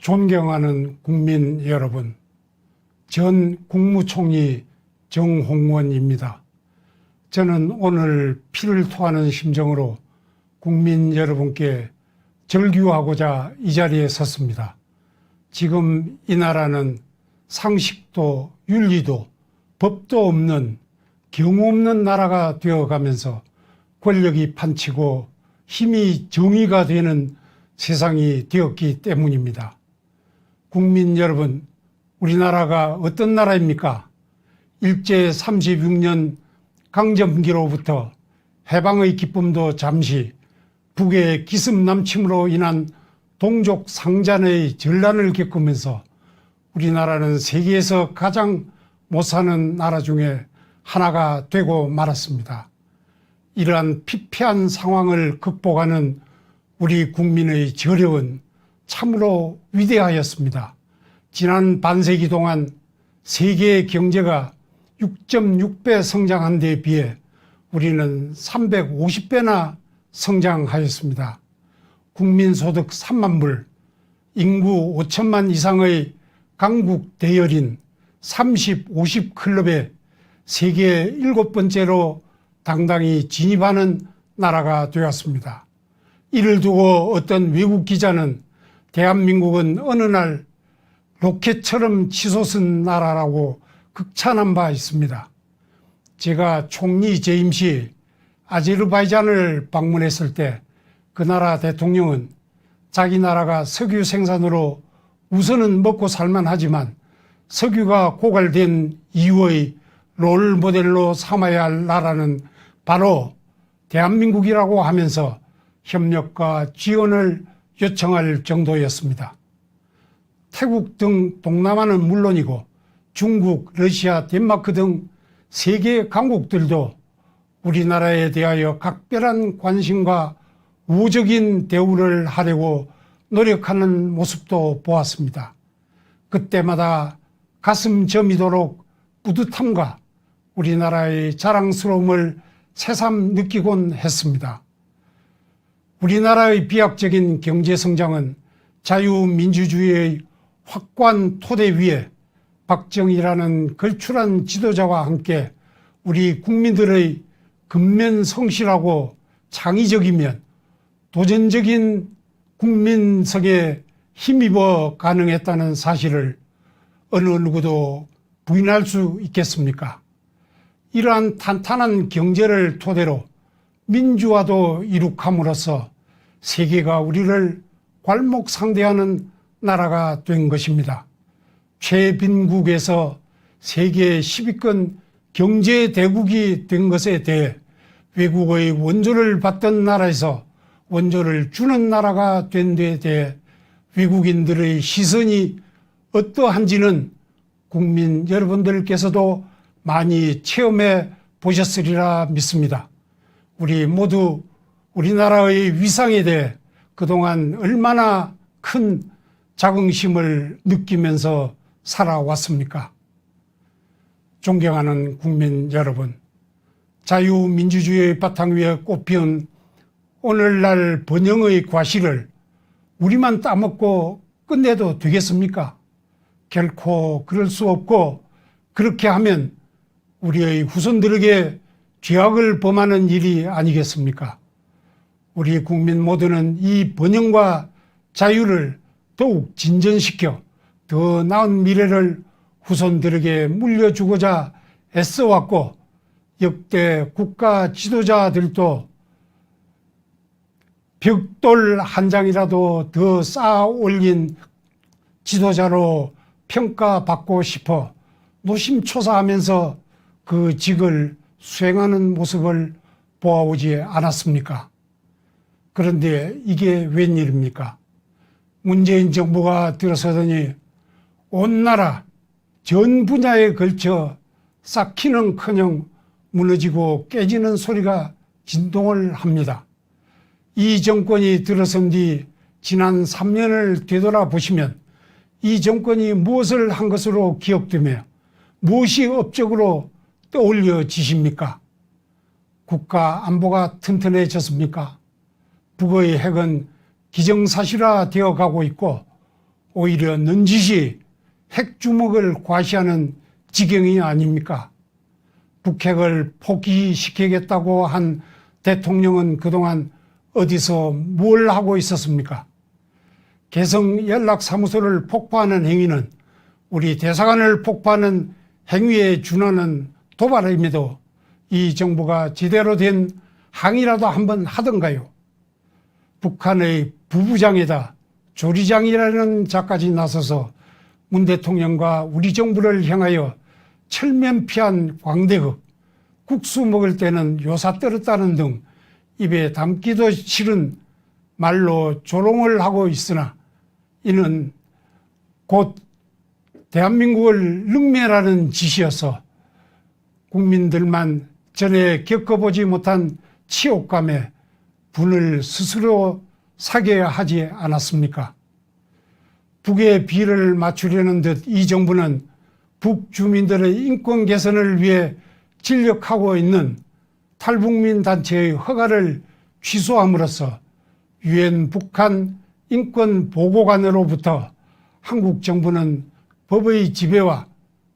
존경하는 국민 여러분, 전 국무총리 정홍원입니다. 저는 오늘 피를 토하는 심정으로 국민 여러분께 절규하고자 이 자리에 섰습니다. 지금 이 나라는 상식도 윤리도 법도 없는 경우 없는 나라가 되어가면서 권력이 판치고 힘이 정의가 되는 세상이 되었기 때문입니다. 국민 여러분, 우리나라가 어떤 나라입니까? 일제 36년 강점기로부터 해방의 기쁨도 잠시, 북의 기습 남침으로 인한 동족 상잔의 전란을 겪으면서 우리나라는 세계에서 가장 못 사는 나라 중에 하나가 되고 말았습니다. 이러한 피폐한 상황을 극복하는 우리 국민의 저력은 참으로 위대하였습니다. 지난 반세기 동안 세계 경제가 6.6배 성장한 데에 비해 우리는 350배나 성장하였습니다. 국민소득 3만 불, 인구 5천만 이상의 강국 대열인 30, 50 클럽에 세계 7번째로 당당히 진입하는 나라가 되었습니다. 이를 두고 어떤 외국 기자는 대한민국은 어느 날 로켓처럼 치솟은 나라라고 극찬한 바 있습니다. 제가 총리 재임 시 아제르바이잔을 방문했을 때 그 나라 대통령은 자기 나라가 석유 생산으로 우선은 먹고 살만하지만 석유가 고갈된 이후의 롤 모델로 삼아야 할 나라는 바로 대한민국이라고 하면서 협력과 지원을 요청할 정도였습니다. 태국 등 동남아는 물론이고 중국, 러시아, 덴마크 등 세계 강국들도 우리나라에 대하여 각별한 관심과 우호적인 대우를 하려고 노력하는 모습도 보았습니다. 그때마다 가슴 저미도록 뿌듯함과 우리나라의 자랑스러움을 새삼 느끼곤 했습니다. 우리나라의 비약적인 경제성장은 자유민주주의의 확고한 토대 위에 박정희라는 걸출한 지도자와 함께 우리 국민들의 근면성실하고 창의적이면 도전적인 국민성에 힘입어 가능했다는 사실을 어느 누구도 부인할 수 있겠습니까? 이러한 탄탄한 경제를 토대로 민주화도 이룩함으로써 세계가 우리를 괄목상대하는 나라가 된 것입니다. 최빈국에서 세계 10위권 경제대국이 된 것에 대해 외국의 원조를 받던 나라에서 원조를 주는 나라가 된 데에 대해 외국인들의 시선이 어떠한지는 국민 여러분들께서도 많이 체험해 보셨으리라 믿습니다. 우리 모두 우리나라의 위상에 대해 그동안 얼마나 큰 자긍심을 느끼면서 살아왔습니까? 존경하는 국민 여러분, 자유민주주의의 바탕 위에 꽃피운 오늘날 번영의 과실을 우리만 따먹고 끝내도 되겠습니까? 결코 그럴 수 없고, 그렇게 하면 우리의 후손들에게 죄악을 범하는 일이 아니겠습니까? 우리 국민 모두는 이 번영과 자유를 더욱 진전시켜 더 나은 미래를 후손들에게 물려주고자 애써왔고, 역대 국가 지도자들도 벽돌 한 장이라도 더 쌓아 올린 지도자로 평가받고 싶어 노심초사하면서 그 직을 수행하는 모습을 보아오지 않았습니까? 그런데 이게 웬일입니까? 문재인 정부가 들어서더니 온 나라 전 분야에 걸쳐 쌓기는커녕 무너지고 깨지는 소리가 진동을 합니다. 이 정권이 들어선 뒤 지난 3년을 되돌아보시면 이 정권이 무엇을 한 것으로 기억되며 무엇이 업적으로 떠올려지십니까? 국가 안보가 튼튼해졌습니까? 북의 핵은 기정사실화 되어가고 있고 오히려 넌지시 핵주먹을 과시하는 지경이 아닙니까? 북핵을 포기시키겠다고 한 대통령은 그동안 어디서 뭘 하고 있었습니까? 개성 연락사무소를 폭파하는 행위는 우리 대사관을 폭파하는 행위에 준하는 도발임에도 이 정부가 제대로 된 항의라도 한번 하던가요? 북한의 부부장에다 조리장이라는 자까지 나서서 문 대통령과 우리 정부를 향하여 철면피한 광대극, 국수 먹을 때는 요사 떨었다는 등 입에 담기도 싫은 말로 조롱을 하고 있으나 이는 곧 대한민국을 능멸하는 짓이어서 국민들만 전에 겪어보지 못한 치욕감에 분을 스스로 사겨야 하지 않았습니까? 북의 비를 맞추려는 듯 이 정부는 북주민들의 인권 개선을 위해 진력하고 있는 탈북민 단체의 허가를 취소함으로써 유엔 북한 인권보고관으로부터 한국 정부는 법의 지배와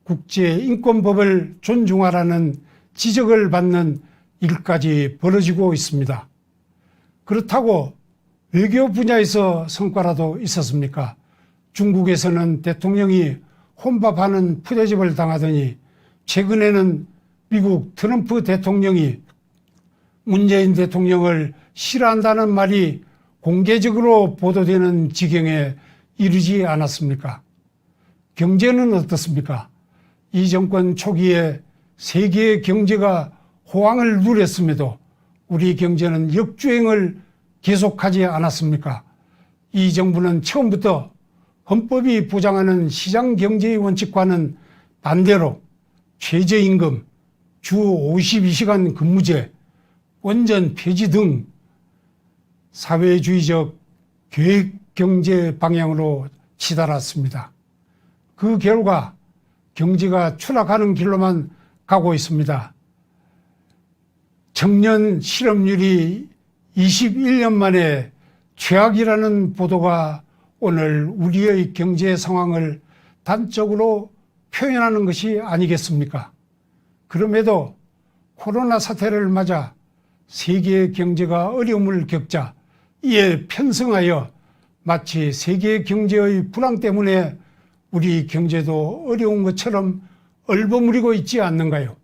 국제인권법을 존중하라는 지적을 받는 일까지 벌어지고 있습니다. 그렇다고 외교 분야에서 성과라도 있었습니까? 중국에서는 대통령이 혼밥하는 푸대접을 당하더니 최근에는 미국 트럼프 대통령이 문재인 대통령을 싫어한다는 말이 공개적으로 보도되는 지경에 이르지 않았습니까? 경제는 어떻습니까? 이 정권 초기에 세계 경제가 호황을 누렸음에도 우리 경제는 역주행을 계속하지 않았습니까? 이 정부는 처음부터 헌법이 보장하는 시장경제의 원칙과는 반대로 최저임금, 주 52시간 근무제, 원전 폐지 등 사회주의적 계획경제 방향으로 치달았습니다. 그 결과 경제가 추락하는 길로만 가고 있습니다. 청년 실업률이 21년 만에 최악이라는 보도가 오늘 우리의 경제 상황을 단적으로 표현하는 것이 아니겠습니까? 그럼에도 코로나 사태를 맞아 세계 경제가 어려움을 겪자 이에 편승하여 마치 세계 경제의 불황 때문에 우리 경제도 어려운 것처럼 얼버무리고 있지 않는가요?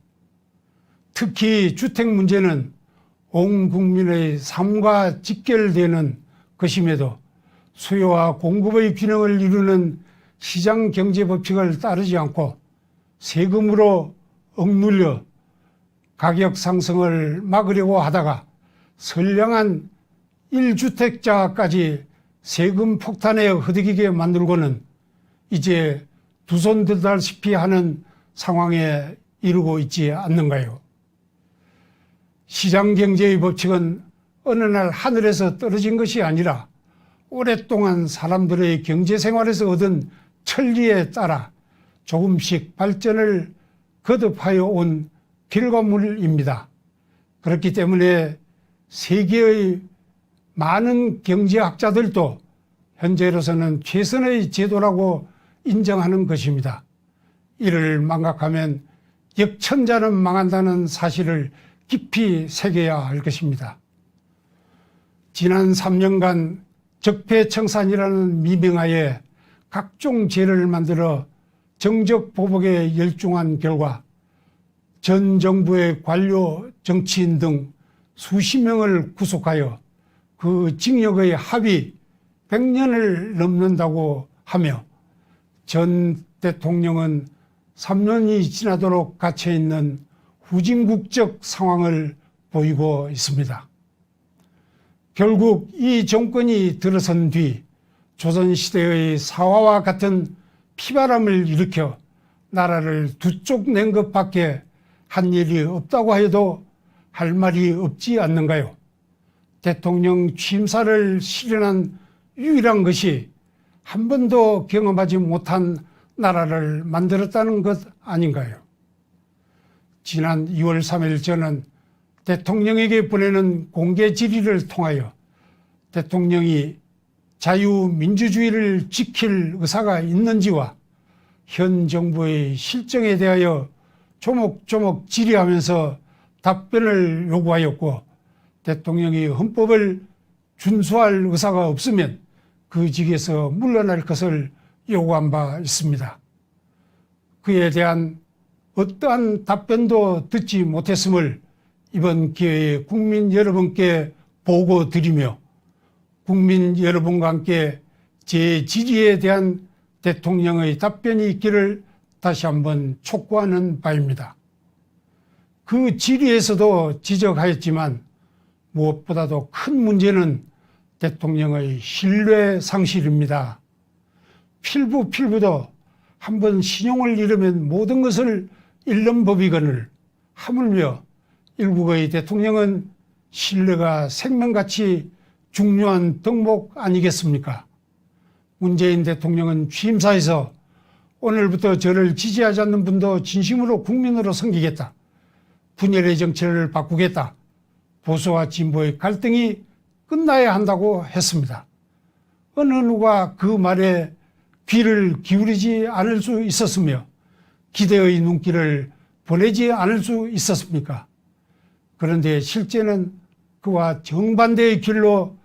특히 주택 문제는 온 국민의 삶과 직결되는 것임에도 수요와 공급의 균형을 이루는 시장경제법칙을 따르지 않고 세금으로 억눌려 가격 상승을 막으려고 하다가 선량한 1주택자까지 세금 폭탄에 허덕이게 만들고는 이제 두 손 들다시피 하는 상황에 이르고 있지 않는가요? 시장경제의 법칙은 어느 날 하늘에서 떨어진 것이 아니라 오랫동안 사람들의 경제생활에서 얻은 천리에 따라 조금씩 발전을 거듭하여 온 결과물입니다. 그렇기 때문에 세계의 많은 경제학자들도 현재로서는 최선의 제도라고 인정하는 것입니다. 이를 망각하면 역천자는 망한다는 사실을 깊이 새겨야 할 것입니다. 지난 3년간 적폐청산이라는 미명하에 각종 죄를 만들어 정적보복에 열중한 결과 전 정부의 관료, 정치인 등 수십 명을 구속하여 그 징역의 합의 100년을 넘는다고 하며 전 대통령은 3년이 지나도록 갇혀있는 후진국적 상황을 보이고 있습니다. 결국 이 정권이 들어선 뒤 조선시대의 사화와 같은 피바람을 일으켜 나라를 두 쪽 낸 것밖에 한 일이 없다고 해도 할 말이 없지 않는가요? 대통령 취임사를 실현한 유일한 것이 한 번도 경험하지 못한 나라를 만들었다는 것 아닌가요? 지난 2월 3일 저는 대통령에게 보내는 공개 질의를 통하여 대통령이 자유민주주의를 지킬 의사가 있는지와 현 정부의 실정에 대하여 조목조목 질의하면서 답변을 요구하였고, 대통령이 헌법을 준수할 의사가 없으면 그 직에서 물러날 것을 요구한 바 있습니다. 그에 대한 어떠한 답변도 듣지 못했음을 이번 기회에 국민 여러분께 보고 드리며, 국민 여러분과 함께 제 질의에 대한 대통령의 답변이 있기를 다시 한번 촉구하는 바입니다. 그 질의에서도 지적하였지만 무엇보다도 큰 문제는 대통령의 신뢰 상실입니다. 필부도 한번 신용을 잃으면 모든 것을 잃는 법이거늘, 하물며 일국의 대통령은 신뢰가 생명같이 중요한 덕목 아니겠습니까? 문재인 대통령은 취임사에서 오늘부터 저를 지지하지 않는 분도 진심으로 국민으로 섬기겠다, 분열의 정치를 바꾸겠다, 보수와 진보의 갈등이 끝나야 한다고 했습니다. 어느 누가 그 말에 귀를 기울이지 않을 수 있었으며 기대의 눈길을 보내지 않을 수 있었습니까? 그런데 실제는 그와 정반대의 길로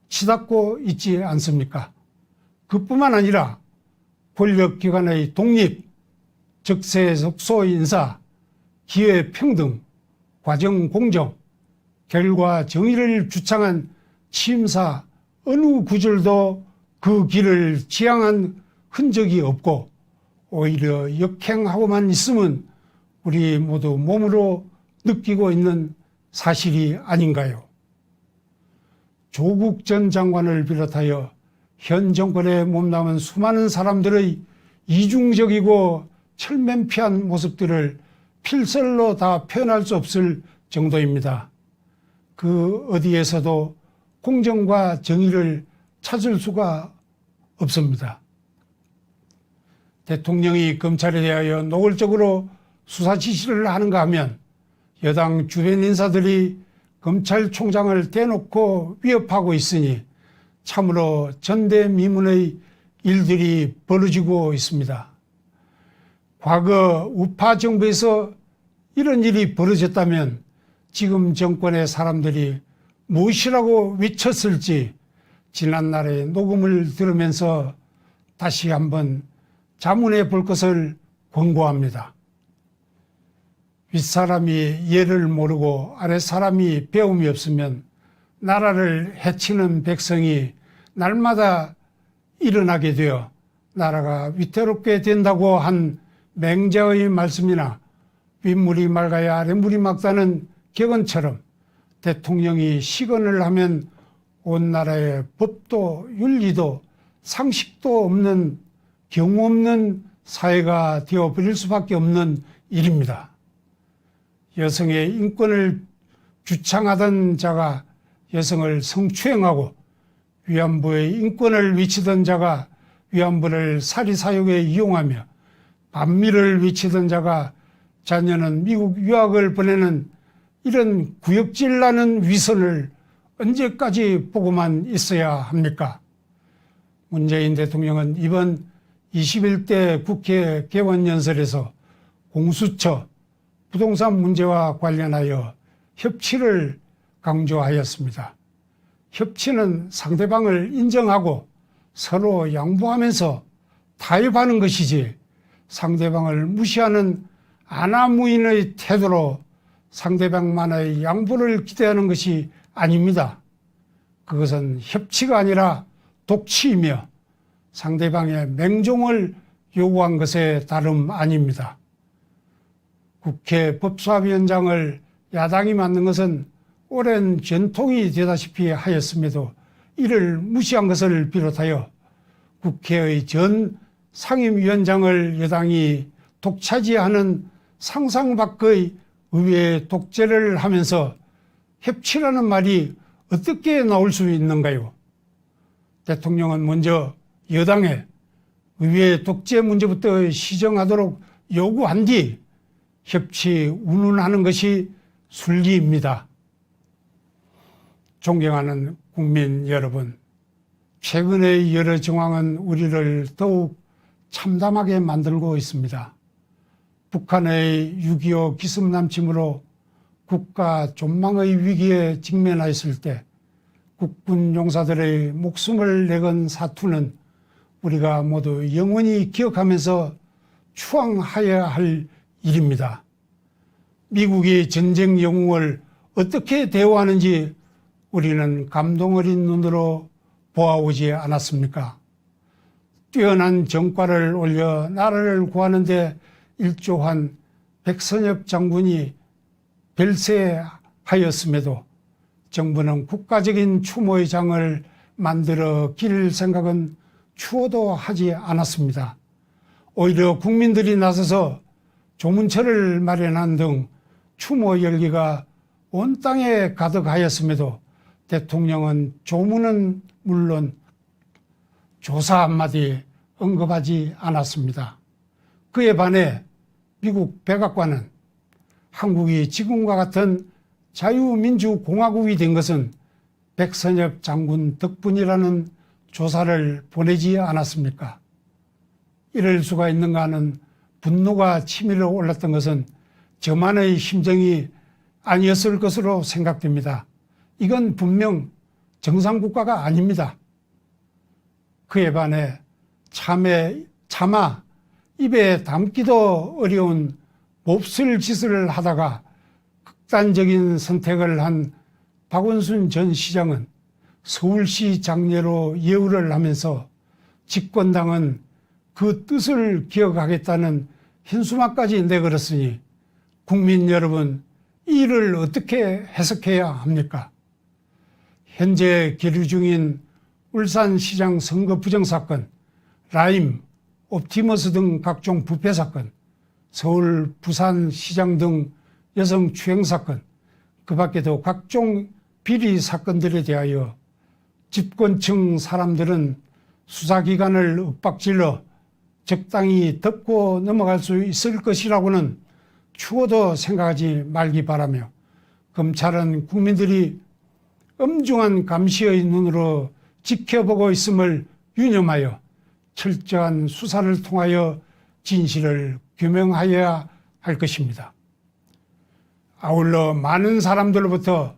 치닫고 있지 않습니까? 그뿐만 아니라 권력기관의 독립, 적세적소 인사, 기회평등, 과정공정, 결과 정의를 주창한 취임사 어느 구절도 그 길을 지향한 흔적이 없고 오히려 역행하고만 있음은 우리 모두 몸으로 느끼고 있는 사실이 아닌가요? 조국 전 장관을 비롯하여 현 정권에 몸담은 수많은 사람들의 이중적이고 철면피한 모습들을 필설로 다 표현할 수 없을 정도입니다. 그 어디에서도 공정과 정의를 찾을 수가 없습니다. 대통령이 검찰에 대하여 노골적으로 수사 지시를 하는가 하면 여당 주변 인사들이 검찰총장을 대놓고 위협하고 있으니 참으로 전대미문의 일들이 벌어지고 있습니다. 과거 우파 정부에서 이런 일이 벌어졌다면 지금 정권의 사람들이 무엇이라고 외쳤을지 지난날의 녹음을 들으면서 다시 한번 자문해 볼 것을 권고합니다. 윗사람이 예를 모르고 아랫사람이 배움이 없으면 나라를 해치는 백성이 날마다 일어나게 되어 나라가 위태롭게 된다고 한 맹자의 말씀이나 윗물이 맑아야 아랫물이 맑다는 격언처럼 대통령이 시건을 하면 온 나라의 법도 윤리도 상식도 없는 경우 없는 사회가 되어버릴 수밖에 없는 일입니다. 여성의 인권을 주창하던 자가 여성을 성추행하고 위안부의 인권을 외치던 자가 위안부를 사리사욕에 이용하며 반미를 외치던 자가 자녀는 미국 유학을 보내는 이런 구역질 나는 위선을 언제까지 보고만 있어야 합니까? 문재인 대통령은 이번 21대 국회 개원연설에서 공수처, 부동산 문제와 관련하여 협치를 강조하였습니다. 협치는 상대방을 인정하고 서로 양보하면서 타협하는 것이지 상대방을 무시하는 안하무인의 태도로 상대방만의 양보를 기대하는 것이 아닙니다. 그것은 협치가 아니라 독치이며 상대방의 맹종을 요구한 것에 다름 아닙니다. 국회 법사위원장을 야당이 맡는 것은 오랜 전통이 되다시피 하였음에도 이를 무시한 것을 비롯하여 국회의 전 상임위원장을 여당이 독차지하는 상상 밖의 의회 독재를 하면서 협치라는 말이 어떻게 나올 수 있는가요? 대통령은 먼저 여당에 의회 독재 문제부터 시정하도록 요구한 뒤 협치 운운하는 것이 순리입니다. 존경하는 국민 여러분, 최근의 여러 정황은 우리를 더욱 참담하게 만들고 있습니다. 북한의 6.25 기습남침으로 국가 존망의 위기에 직면하였을 때 국군 용사들의 목숨을 내건 사투는 우리가 모두 영원히 기억하면서 추앙하여야 할 일입니다. 미국이 전쟁 영웅을 어떻게 대우하는지 우리는 감동 어린 눈으로 보아오지 않았습니까? 뛰어난 정과를 올려 나라를 구하는 데 일조한 백선엽 장군이 별세하였음에도 정부는 국가적인 추모의 장을 만들어 기릴 생각은 추호도 하지 않았습니다. 오히려 국민들이 나서서 조문처를 마련한 등 추모 열기가 온 땅에 가득하였음에도 대통령은 조문은 물론 조사 한마디 언급하지 않았습니다. 그에 반해 미국 백악관은 한국이 지금과 같은 자유민주공화국이 된 것은 백선엽 장군 덕분이라는 조사를 보내지 않았습니까? 이럴 수가 있는가 하는 분노가 치밀어 올랐던 것은 저만의 심정이 아니었을 것으로 생각됩니다. 이건 분명 정상국가가 아닙니다. 그에 반해 차마 입에 담기도 어려운 몹쓸 짓을 하다가 극단적인 선택을 한 박원순 전 시장은 서울시 장례로 예우를 하면서 집권당은 그 뜻을 기억하겠다는 현수막까지 내걸었으니 국민 여러분, 이 일을 어떻게 해석해야 합니까? 현재 계류 중인 울산시장 선거 부정사건, 라임, 옵티머스 등 각종 부패 사건, 서울, 부산시장 등 여성 추행 사건, 그 밖에도 각종 비리 사건들에 대하여 집권층 사람들은 수사기관을 윽박질러 적당히 덮고 넘어갈 수 있을 것이라고는 추호도 생각하지 말기 바라며, 검찰은 국민들이 엄중한 감시의 눈으로 지켜보고 있음을 유념하여 철저한 수사를 통하여 진실을 규명하여야 할 것입니다. 아울러 많은 사람들로부터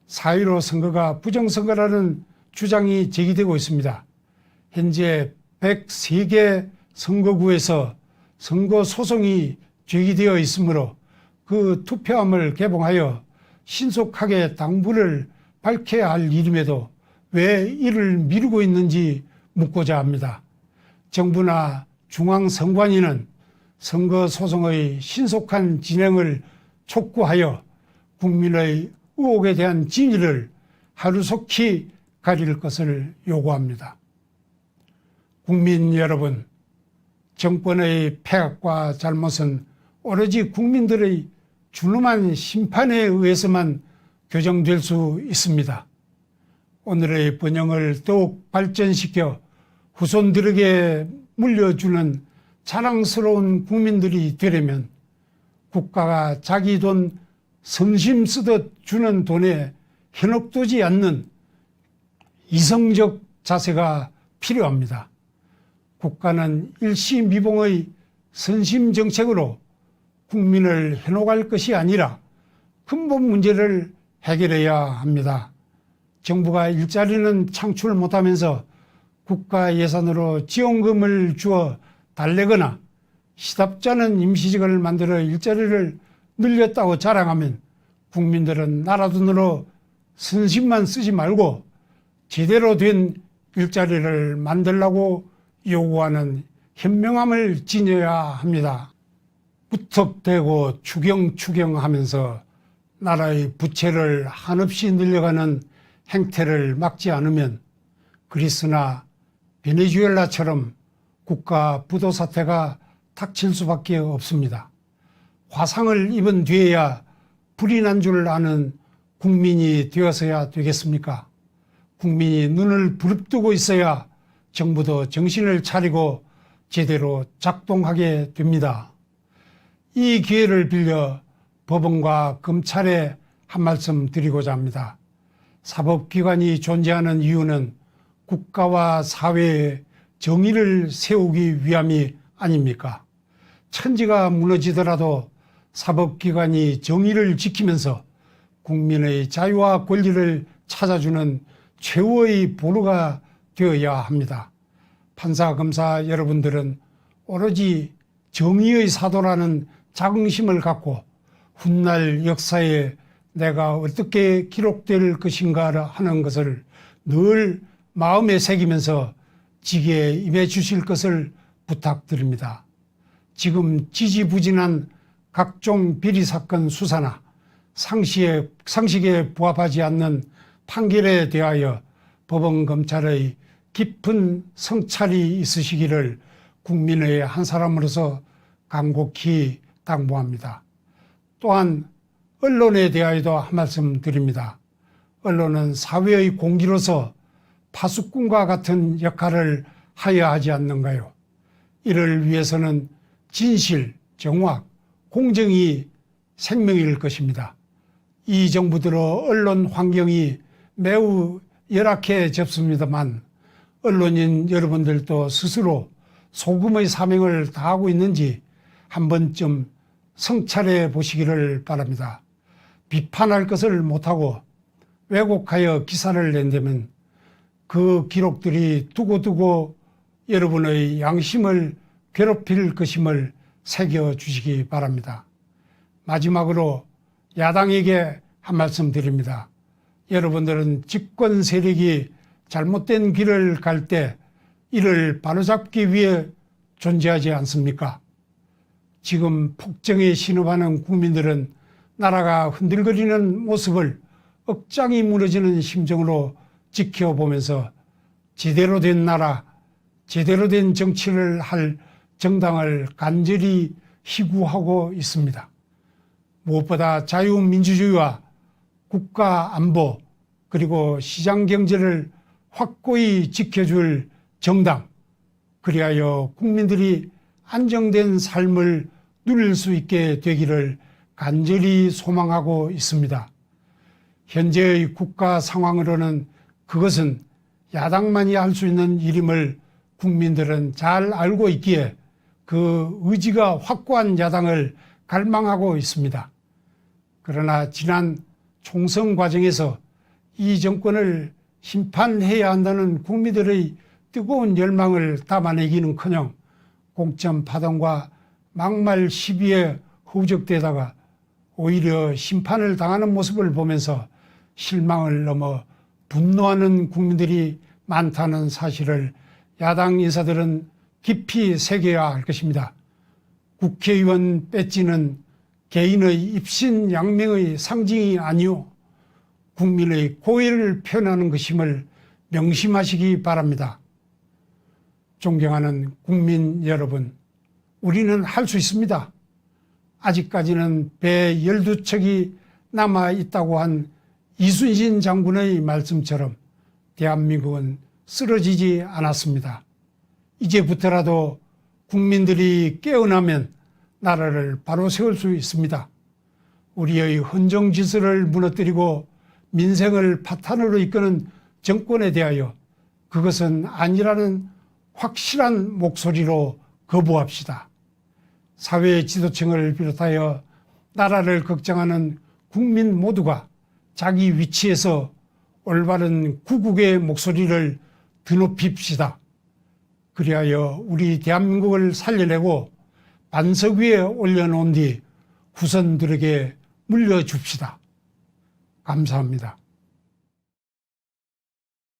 4.15 선거가 부정선거라는 주장이 제기되고 있습니다. 현재 103개 선거구에서 선거소송이 제기되어 있으므로 그 투표함을 개봉하여 신속하게 당부를 밝혀야 할 일임에도 왜 이를 미루고 있는지 묻고자 합니다. 정부나 중앙선관위는 선거소송의 신속한 진행을 촉구하여 국민의 의혹에 대한 진위를 하루속히 가릴 것을 요구합니다. 국민 여러분, 정권의 폐악과 잘못은 오로지 국민들의 준엄한 심판에 의해서만 교정될 수 있습니다. 오늘의 번영을 더욱 발전시켜 후손들에게 물려주는 자랑스러운 국민들이 되려면 국가가 자기 돈 성심 쓰듯 주는 돈에 현혹되지 않는 이성적 자세가 필요합니다. 국가는 일시미봉의 선심정책으로 국민을 현혹할 것이 아니라 근본 문제를 해결해야 합니다. 정부가 일자리는 창출 못하면서 국가 예산으로 지원금을 주어 달래거나 시답잖은 임시직을 만들어 일자리를 늘렸다고 자랑하면 국민들은 나라 돈으로 선심만 쓰지 말고 제대로 된 일자리를 만들라고 요구하는 현명함을 지녀야 합니다. 무턱대고 추경하면서 나라의 부채를 한없이 늘려가는 행태를 막지 않으면 그리스나 베네수엘라처럼 국가 부도 사태가 닥칠 수밖에 없습니다. 화상을 입은 뒤에야 불이 난 줄 아는 국민이 되어서야 되겠습니까? 국민이 눈을 부릅뜨고 있어야 정부도 정신을 차리고 제대로 작동하게 됩니다. 이 기회를 빌려 법원과 검찰에 한 말씀 드리고자 합니다. 사법기관이 존재하는 이유는 국가와 사회의 정의를 세우기 위함이 아닙니까? 천지가 무너지더라도 사법기관이 정의를 지키면서 국민의 자유와 권리를 찾아주는 최후의 보루가 되어야 합니다. 판사, 검사 여러분들은 오로지 정의의 사도라는 자긍심을 갖고 훗날 역사에 내가 어떻게 기록될 것인가 하는 것을 늘 마음에 새기면서 직에 임해 주실 것을 부탁드립니다. 지금 지지부진한 각종 비리 사건 수사나 상식에 부합하지 않는 판결에 대하여 법원 검찰의 깊은 성찰이 있으시기를 국민의 한 사람으로서 간곡히 당부합니다. 또한 언론에 대하여도 한 말씀 드립니다. 언론은 사회의 공기로서 파수꾼과 같은 역할을 하여야 하지 않는가요? 이를 위해서는 진실, 정확, 공정이 생명일 것입니다. 이 정부 들어 언론 환경이 매우 열악해졌습니다만 언론인 여러분들도 스스로 소금의 사명을 다하고 있는지 한 번쯤 성찰해 보시기를 바랍니다. 비판할 것을 못하고 왜곡하여 기사를 낸다면 그 기록들이 두고두고 여러분의 양심을 괴롭힐 것임을 새겨주시기 바랍니다. 마지막으로 야당에게 한 말씀 드립니다. 여러분들은 집권 세력이 잘못된 길을 갈 때 이를 바로잡기 위해 존재하지 않습니까? 지금 폭정에 신음하는 국민들은 나라가 흔들거리는 모습을 억장이 무너지는 심정으로 지켜보면서 제대로 된 나라, 제대로 된 정치를 할 정당을 간절히 희구하고 있습니다. 무엇보다 자유민주주의와 국가 안보 그리고 시장 경제를 확고히 지켜줄 정당, 그리하여 국민들이 안정된 삶을 누릴 수 있게 되기를 간절히 소망하고 있습니다. 현재의 국가 상황으로는 그것은 야당만이 할 수 있는 일임을 국민들은 잘 알고 있기에 그 의지가 확고한 야당을 갈망하고 있습니다. 그러나 지난 총선 과정에서 이 정권을 심판해야 한다는 국민들의 뜨거운 열망을 담아내기는커녕 공천 파동과 막말 시비에 허우적대다가 오히려 심판을 당하는 모습을 보면서 실망을 넘어 분노하는 국민들이 많다는 사실을 야당 인사들은 깊이 새겨야 할 것입니다. 국회의원 배지는 개인의 입신양명의 상징이 아니오 국민의 고의를 표현하는 것임을 명심하시기 바랍니다. 존경하는 국민 여러분, 우리는 할 수 있습니다. 아직까지는 배 12척이 남아있다고 한 이순신 장군의 말씀처럼 대한민국은 쓰러지지 않았습니다. 이제부터라도 국민들이 깨어나면 나라를 바로 세울 수 있습니다. 우리의 헌정질서를 무너뜨리고 민생을 파탄으로 이끄는 정권에 대하여 그것은 아니라는 확실한 목소리로 거부합시다. 사회 지도층을 비롯하여 나라를 걱정하는 국민 모두가 자기 위치에서 올바른 구국의 목소리를 드높입시다. 그리하여 우리 대한민국을 살려내고 반석 위에 올려놓은 뒤 후손들에게 물려줍시다. 감사합니다.